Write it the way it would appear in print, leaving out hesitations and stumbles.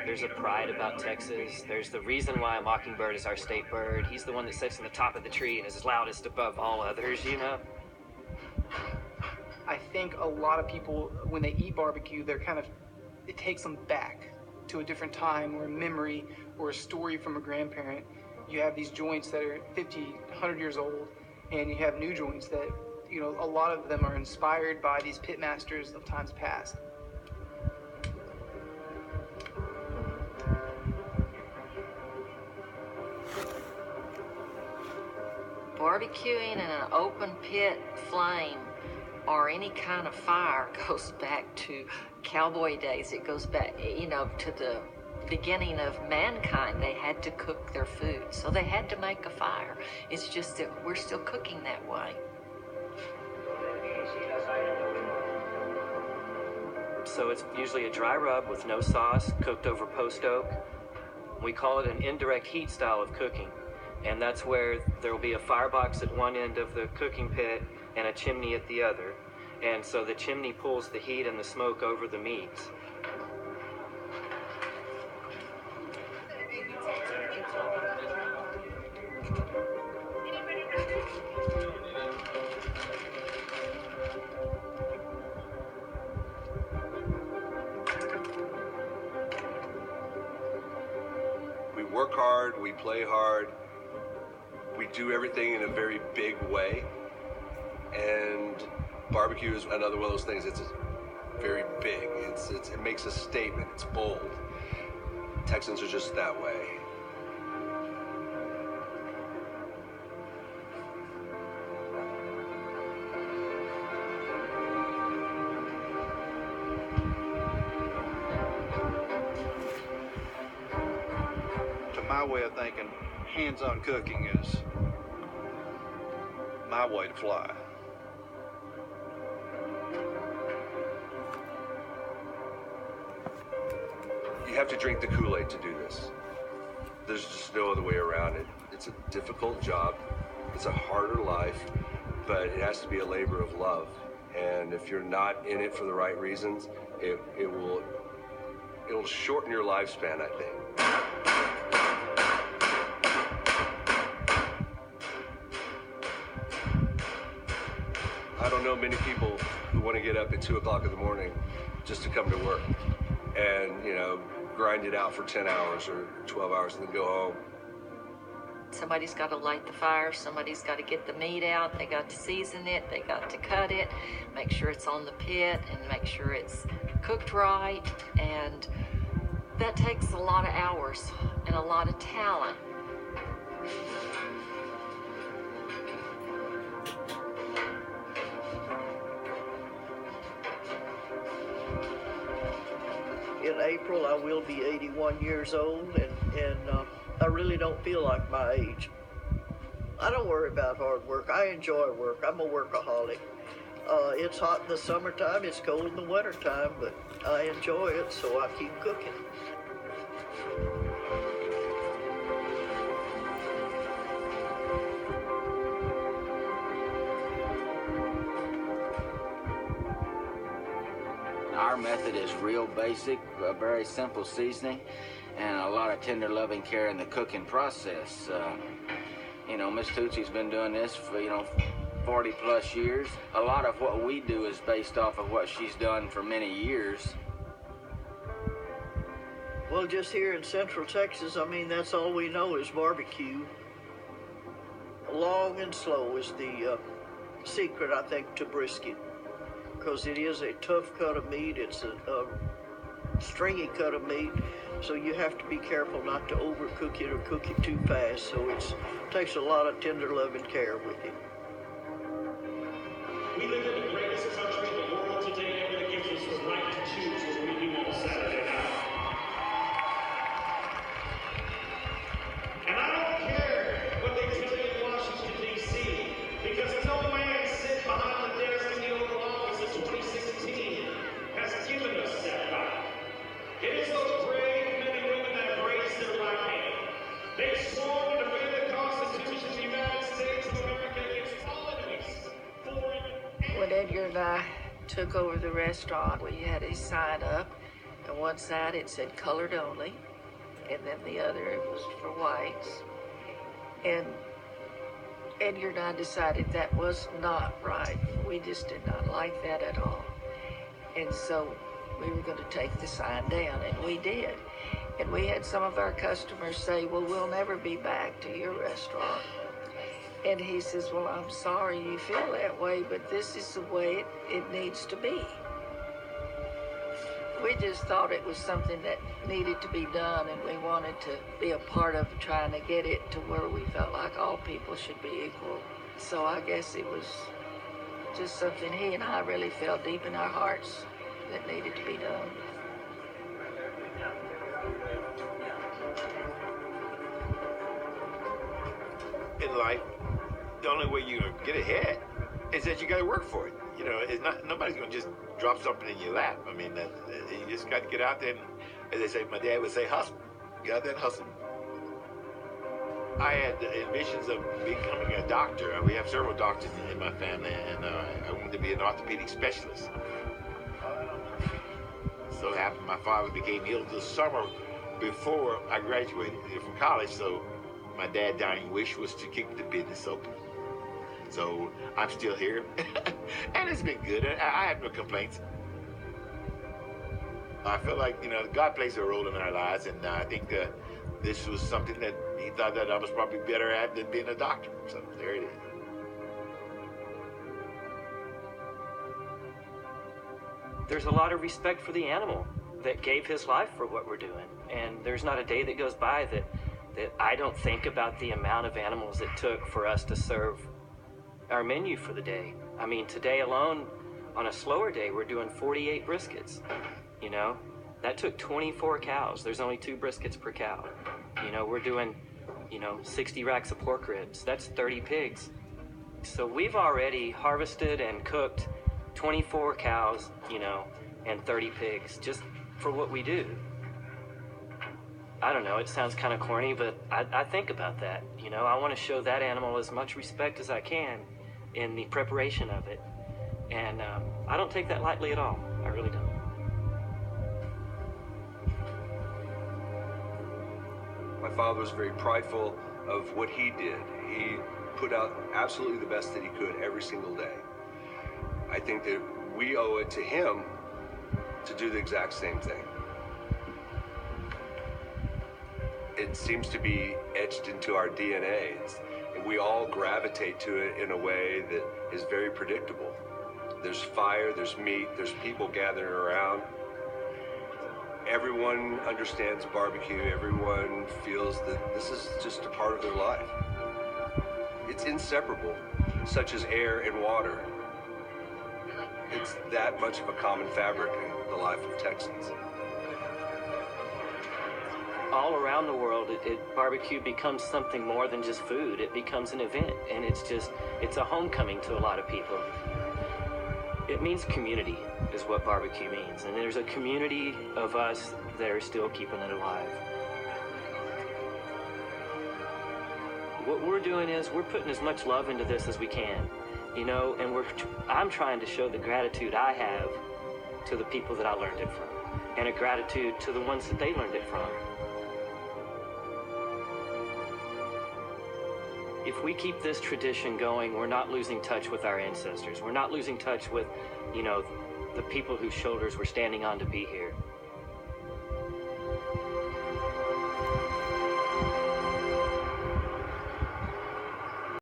There's a pride about Texas. There's the reason why a mockingbird is our state bird. He's the one that sits in the top of the tree and is loudest above all others, you know? I think a lot of people, when they eat barbecue, it takes them back to a different time or a memory or a story from a grandparent. You have these joints that are 50, 100 years old, and you have new joints that, you know, a lot of them are inspired by these pit masters of times past. Barbecuing in an open pit flame or any kind of fire goes back to cowboy days. It goes back, you know, to the beginning of mankind. They had to cook their food, so they had to make a fire. It's just that we're still cooking that way. So it's usually a dry rub with no sauce, cooked over post oak. We call it an indirect heat style of cooking. And that's where there will be a firebox at one end of the cooking pit and a chimney at the other. And so the chimney pulls the heat and the smoke over the meats. We work hard, we play hard. We do everything in a very big way, and barbecue is another one of those things. It's very big. It makes a statement. It's bold. Texans are just that way. To my way of thinking, hands-on cooking is my way to fly. You have to drink the Kool-Aid to do this. There's just no other way around it. It's a difficult job. It's a harder life, but it has to be a labor of love. And if you're not in it for the right reasons, it'll shorten your lifespan, I think. I don't know many people who want to get up at 2 o'clock in the morning just to come to work and, you know, grind it out for 10 hours or 12 hours and then go home. Somebody's got to light the fire, somebody's got to get the meat out, they got to season it, they got to cut it, make sure it's on the pit and make sure it's cooked right, and that takes a lot of hours and a lot of talent. In April, I will be 81 years old, and I really don't feel like my age. I don't worry about hard work. I enjoy work. I'm a workaholic. It's hot in the summertime, it's cold in the wintertime, but I enjoy it, so I keep cooking. Our method is real basic, a very simple seasoning, and a lot of tender loving care in the cooking process. You know, Miss Tootsie's been doing this for, 40 plus years. A lot of what we do is based off of what she's done for many years. Well, just here in Central Texas, I mean, that's all we know is barbecue. Long and slow is the secret, I think, to brisket. Because it is a tough cut of meat, it's a stringy cut of meat, so you have to be careful not to overcook it or cook it too fast, so it takes a lot of tender loving care with it. We live in the greatest country in the world today, and it gives us the right to choose what we do on Saturday night. And I don't care what they tell you in Washington, D.C., because no man sitting behind the desk in the Oval Office in 2016 has given us that right. It is those brave men and women that have raised their right hand. They've sworn to defend the Constitution of the United States of America against took over the restaurant, we had a sign up, and one side it said colored only, and then the other it was for whites. And Edgar and I decided that was not right. We just did not like that at all. And so we were going to take the sign down, and we did. And we had some of our customers say, well, we'll never be back to your restaurant. And he says, well, I'm sorry you feel that way, but this is the way it needs to be. We just thought it was something that needed to be done, and we wanted to be a part of trying to get it to where we felt like all people should be equal. So I guess it was just something he and I really felt deep in our hearts that needed to be done. In life, the only way you get ahead is that you got to work for it. You know, it's not, nobody's going to just drop something in your lap. I mean, you just got to get out there and, as they say, my dad would say, hustle. Get out there and hustle. I had visions of becoming a doctor. We have several doctors in my family, and I wanted to be an orthopedic specialist. So happened my father became ill the summer before I graduated from college, so my dad's dying wish was to kick the business open. So I'm still here, and it's been good. I have no complaints. I feel like, you know, God plays a role in our lives, and I think this was something that he thought that I was probably better at than being a doctor. So there it is. There's a lot of respect for the animal that gave his life for what we're doing, and there's not a day that goes by that I don't think about the amount of animals it took for us to serve our menu for the day. I mean, today alone, on a slower day, we're doing 48 briskets. You know, that took 24 cows. There's only 2 briskets per cow. You know, we're doing, 60 racks of pork ribs. That's 30 pigs. So we've already harvested and cooked 24 cows, and 30 pigs just for what we do. I don't know, it sounds kind of corny, but I think about that. I want to show that animal as much respect as I can in the preparation of it. And I don't take that lightly at all. I really don't. My father was very prideful of what he did. He put out absolutely the best that he could every single day. I think that we owe it to him to do the exact same thing. It seems to be etched into our DNAs, and we all gravitate to it in a way that is very predictable. There's fire, there's meat, there's people gathering around. Everyone understands barbecue, everyone feels that this is just a part of their life. It's inseparable, such as air and water. It's that much of a common fabric in the life of Texans. All around the world, barbecue becomes something more than just food. It becomes an event, and it's a homecoming to a lot of people. It means community is what barbecue means, and there's a community of us that are still keeping it alive. What we're doing is we're putting as much love into this as we can, and I'm trying to show the gratitude I have to the people that I learned it from, and a gratitude to the ones that they learned it from. If we keep this tradition going, we're not losing touch with our ancestors. We're not losing touch with, the people whose shoulders we're standing on to be here.